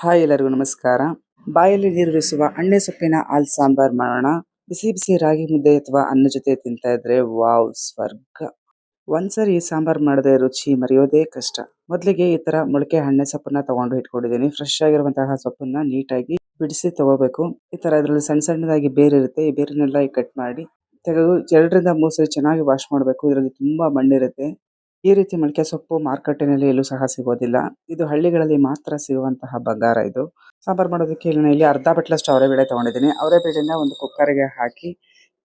Hi ಎಲ್ಲರಿಗೂ ನಮಸ್ಕಾರ. ಬಾಯಲ್ಲಿ ನೀರೂರಿಸುವ ಅಣ್ಣೆ ಸೊಪ್ಪಿನ ಹಾಲ್ ಸಾಂಬಾರ್ ಮಾಡೋಣ. ಬಿಸಿ ಬಿಸಿ ರಾಗಿ ಮುದ್ದೆ ಅಥವಾ ಅನ್ನ ಜೊತೆ ತಿಂತಾ ಇದ್ರೆ ವಾವ್ ಸ್ವರ್ಗ. ಒಂದ್ಸರಿ ಈ ಸಾಂಬಾರ್ ಮಾಡದೆ ರುಚಿ ಮರೆಯೋದೇ ಕಷ್ಟ. ಮೊದಲಿಗೆ ಈ ತರ ಮೊಳಕೆ ಅಣ್ಣೆ ಸೊಪ್ಪನ್ನ ತಗೊಂಡು ಇಟ್ಕೊಂಡಿದ್ದೀನಿ. ಫ್ರೆಶ್ ಆಗಿರುವಂತಹ ಸೊಪ್ಪನ್ನ ನೀಟಾಗಿ ಬಿಡಿಸಿ ತಗೋಬೇಕು. ಈ ತರ ಇದರಲ್ಲಿ ಸಣ್ಣ ಸಣ್ಣದಾಗಿ ಬೇರ್ ಇರುತ್ತೆ. ಈ ಬೇರನ್ನೆಲ್ಲ ಕಟ್ ಮಾಡಿ ತೆಗೆದು 2ರಿಂದ 3 ಸರಿ ಚೆನ್ನಾಗಿ ವಾಶ್ ಮಾಡಬೇಕು. ಇದರಲ್ಲಿ ತುಂಬಾ ಮಣ್ಣಿರುತ್ತೆ. ಈ ರೀತಿ ಮೊಳಕೆ ಸೊಪ್ಪು ಮಾರುಕಟ್ಟೆನಲ್ಲಿ ಎಲ್ಲೂ ಸಹ ಸಿಗೋದಿಲ್ಲ. ಇದು ಹಳ್ಳಿಗಳಲ್ಲಿ ಮಾತ್ರ ಸಿಗುವಂತಹ ಬಂಗಾರ ಇದು. ಸಾಂಬಾರ್ ಮಾಡೋದಕ್ಕೆ ಇಲ್ಲಿ ಅರ್ಧ ಬಟ್ಲಷ್ಟು ಅವರೆಬೇಳೆ ತಗೊಂಡಿದ್ದೀನಿ. ಅವರೆಬೇಳೆನ ಒಂದು ಕುಕ್ಕರ್‌ಗೆ ಹಾಕಿ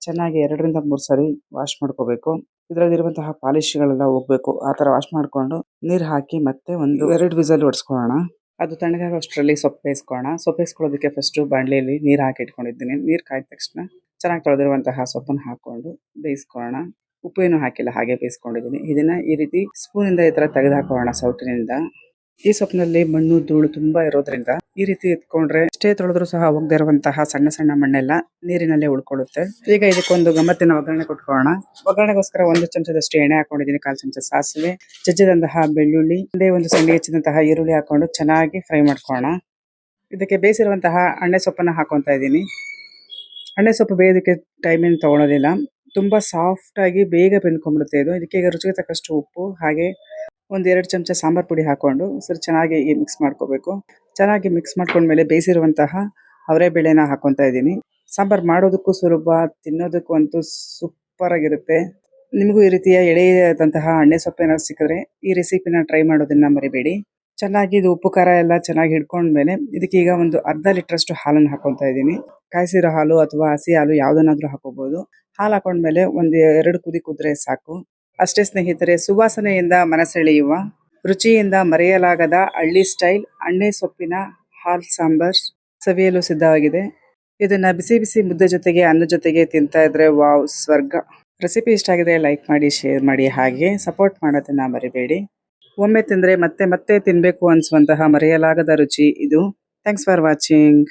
ಚೆನ್ನಾಗಿ 2ರಿಂದ 3 ಸರಿ ವಾಶ್ ಮಾಡ್ಕೋಬೇಕು. ಇದರಲ್ಲಿರುವಂತಹ ಪಾಲಿಶ್‌ಗಳೆಲ್ಲ ಹೋಗ್ಬೇಕು. ಆ ತರ ವಾಶ್ ಮಾಡ್ಕೊಂಡು ನೀರು ಹಾಕಿ ಮತ್ತೆ ಒಂದು 2 ವಿಸಲ್ ಹೊಡ್ಸ್ಕೊಳ್ಳೋಣ. ಅದು ತಣ್ಣಗಾಗೋಷ್ಟರಲ್ಲಿ ಸೊಪ್ಪು ಬೇಯಿಸ್ಕೊಳ್ಳೋಣ. ಸೊಪ್ಪು ಬೇಯಿಸ್ಕೊಳ್ಳೋದಕ್ಕೆ ಫಸ್ಟು ಬಾಣಲೆಯಲ್ಲಿ ನೀರು ಹಾಕಿ ಇಟ್ಕೊಂಡಿದ್ದೀನಿ. ನೀರು ಕಾಯ್ದ ತಕ್ಷಣ ಚೆನ್ನಾಗಿ ತೊಳೆದಿರುವಂತಹ ಸೊಪ್ಪನ್ನು ಹಾಕೊಂಡು ಬೇಯಿಸ್ಕೊಳ್ಳೋಣ. ಉಪ್ಪು ಏನು ಹಾಕಿಲ್ಲ, ಹಾಗೆ ಬೇಯಿಸ್ಕೊಂಡಿದ್ದೀನಿ. ಇದನ್ನ ಈ ರೀತಿ ಸ್ಪೂನಿಂದ ಈ ತರ ತೆಗೆದು ಹಾಕೋಣ ಸೌಟಿನಿಂದ. ಈ ಸೊಪ್ಪಿನಲ್ಲಿ ಮಣ್ಣು ಧೂಳು ತುಂಬಾ ಇರೋದ್ರಿಂದ ಈ ರೀತಿ ಎತ್ಕೊಂಡ್ರೆ ಎಷ್ಟೇ ತೊಳೆದ್ರೂ ಸಹ ಹೋಗದೆ ಇರುವಂತಹ ಸಣ್ಣ ಸಣ್ಣ ಮಣ್ಣೆಲ್ಲ ನೀರಿನಲ್ಲೇ ಉಳ್ಕೊಳ್ಳುತ್ತೆ. ಈಗ ಇದಕ್ಕೊಂದು ಗಮ್ಮತ್ತಿನ ಒಗ್ಗರಣೆ ಕೊಟ್ಕೊಳ್ಳೋಣ. ಒಗ್ಗರಣೆಗೋಸ್ಕರ 1 ಚಮಚದಷ್ಟು ಎಣ್ಣೆ ಹಾಕೊಂಡಿದ್ದೀನಿ, 1/4 ಚಮಚ ಸಾಸಿವೆ, ಜಜ್ಜಿದಂತಹ ಬೆಳ್ಳುಳ್ಳಿ, ಒಂದೇ ಒಂದು ಸಣ್ಣ ಹೆಚ್ಚಿದಂತಹ ಈರುಳ್ಳಿ ಹಾಕೊಂಡು ಚೆನ್ನಾಗಿ ಫ್ರೈ ಮಾಡ್ಕೊಳ್ಳೋಣ. ಇದಕ್ಕೆ ಬೇಯಿಸಿರುವಂತಹ ಅಣ್ಣೆ ಸೊಪ್ಪನ್ನ ಹಾಕೊತಾ ಇದ್ದೀನಿ. ಅಣ್ಣೆ ಸೊಪ್ಪು ಬೇಯೋದಕ್ಕೆ ಟೈಮ್ ಏನು ತಗೊಳ್ಳೋದಿಲ್ಲ. ತುಂಬಾ ಸಾಫ್ಟ್ ಆಗಿ ಬೇಗ ಬೆಂದ್ಕೊಂಡ್ಬಿಡುತ್ತೆ ಇದು. ಇದಕ್ಕೆ ಈಗ ರುಚಿಗೆ ತಕ್ಕಷ್ಟು ಉಪ್ಪು ಹಾಗೆ 1-2 ಚಮಚ ಸಾಂಬಾರ್ ಪುಡಿ ಹಾಕೊಂಡು ಸರಿ ಚೆನ್ನಾಗಿ ಮಿಕ್ಸ್ ಮಾಡ್ಕೋಬೇಕು. ಚೆನ್ನಾಗಿ ಮಿಕ್ಸ್ ಮಾಡ್ಕೊಂಡ್ಮೇಲೆ ಬೇಯಿಸಿರುವಂತಹ ಅವರೆಬೇಳೆನ ಹಾಕೊತಾ ಇದ್ದೀನಿ. ಸಾಂಬಾರ್ ಮಾಡೋದಕ್ಕೂ ಸುಲಭ, ತಿನ್ನೋದಕ್ಕೂ ಅಂತೂ ಸೂಪರ್ ಆಗಿರುತ್ತೆ. ನಿಮಗೂ ಈ ರೀತಿಯ ಎಳೆಯಾದಂತಹ ಅಣ್ಣೆ ಸೊಪ್ಪು ಏನಾದ್ರು ಸಿಕ್ಕಿದ್ರೆ ಈ ರೆಸಿಪಿನ ಟ್ರೈ ಮಾಡೋದನ್ನ ಮರಿಬೇಡಿ. ಚೆನ್ನಾಗಿ ಇದು ಉಪ್ಪು ಖಾರ ಎಲ್ಲ ಚೆನ್ನಾಗಿ ಹಿಡ್ಕೊಂಡ್ಮೇಲೆ ಇದಕ್ಕೆ ಈಗ ಒಂದು ಅರ್ಧ ಲೀಟ್ರಷ್ಟು ಹಾಲನ್ನು ಹಾಕೊತಾ ಇದ್ದೀನಿ. ಕಾಯಿಸಿರೋ ಹಾಲು ಅಥವಾ ಹಸಿ ಹಾಲು ಯಾವುದನ್ನಾದ್ರೂ ಹಾಕೋಬಹುದು. ಹಾಲು ಹಾಕೊಂಡ್ಮೇಲೆ 1-2 ಕುದಿ ಕುದ್ರೆ ಸಾಕು. ಅಷ್ಟೇ ಸ್ನೇಹಿತರೆ, ಸುವಾಸನೆಯಿಂದ ಮನಸೆಳೆಯುವ, ರುಚಿಯಿಂದ ಮರೆಯಲಾಗದ ಹಳ್ಳಿ ಸ್ಟೈಲ್ ಅಣ್ಣೆ ಸೊಪ್ಪಿನ ಹಾಲ್ ಸಾಂಬಾರ್ ಸವಿಯಲು ಸಿದ್ಧವಾಗಿದೆ. ಇದನ್ನ ಬಿಸಿ ಬಿಸಿ ಮುದ್ದೆ ಜೊತೆಗೆ ಅನ್ನದ ಜೊತೆಗೆ ತಿಂತಾ ಇದ್ರೆ ವಾವ್ ಸ್ವರ್ಗ. ರೆಸಿಪಿ ಇಷ್ಟ ಆಗಿದೆ ಲೈಕ್ ಮಾಡಿ, ಶೇರ್ ಮಾಡಿ, ಹಾಗೆ ಸಪೋರ್ಟ್ ಮಾಡೋದನ್ನ ಮರಿಬೇಡಿ. ಒಮ್ಮೆ ತಿಂದ್ರೆ ಮತ್ತೆ ಮತ್ತೆ ತಿನ್ಬೇಕು ಅನ್ಸುವಂತಹ ಮರೆಯಲಾಗದ ರುಚಿ ಇದು. Thanks for watching.